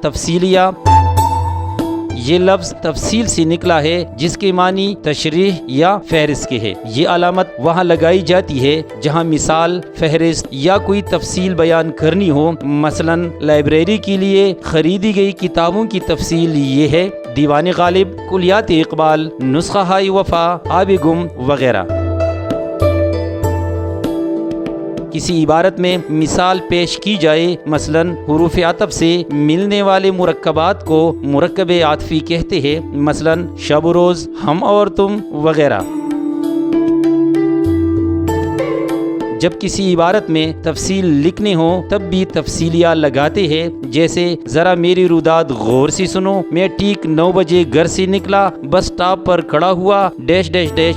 تفصیلیہ، یہ لفظ تفصیل سے نکلا ہے جس کے معنی تشریح یا فہرست کے ہے۔ یہ علامت وہاں لگائی جاتی ہے جہاں مثال، فہرست یا کوئی تفصیل بیان کرنی ہو۔ مثلا لائبریری کے لیے خریدی گئی کتابوں کی تفصیل یہ ہے: دیوان غالب، کلیات اقبال، نسخہ ہائے وفا، آب گم وغیرہ۔ کسی عبارت میں مثال پیش کی جائے، مثلا حروف عطف سے ملنے والے مرکبات کو مرکب عاطفی کہتے ہیں، مثلا شب و روز، ہم اور تم وغیرہ۔ جب کسی عبارت میں تفصیل لکھنے ہو تب بھی تفصیلیہ لگاتے ہیں، جیسے ذرا میری روداد غور سے سنو، میں ٹھیک 9 بجے گھر سے نکلا، بس اسٹاپ پر کھڑا ہوا ڈیش ڈیش ڈیش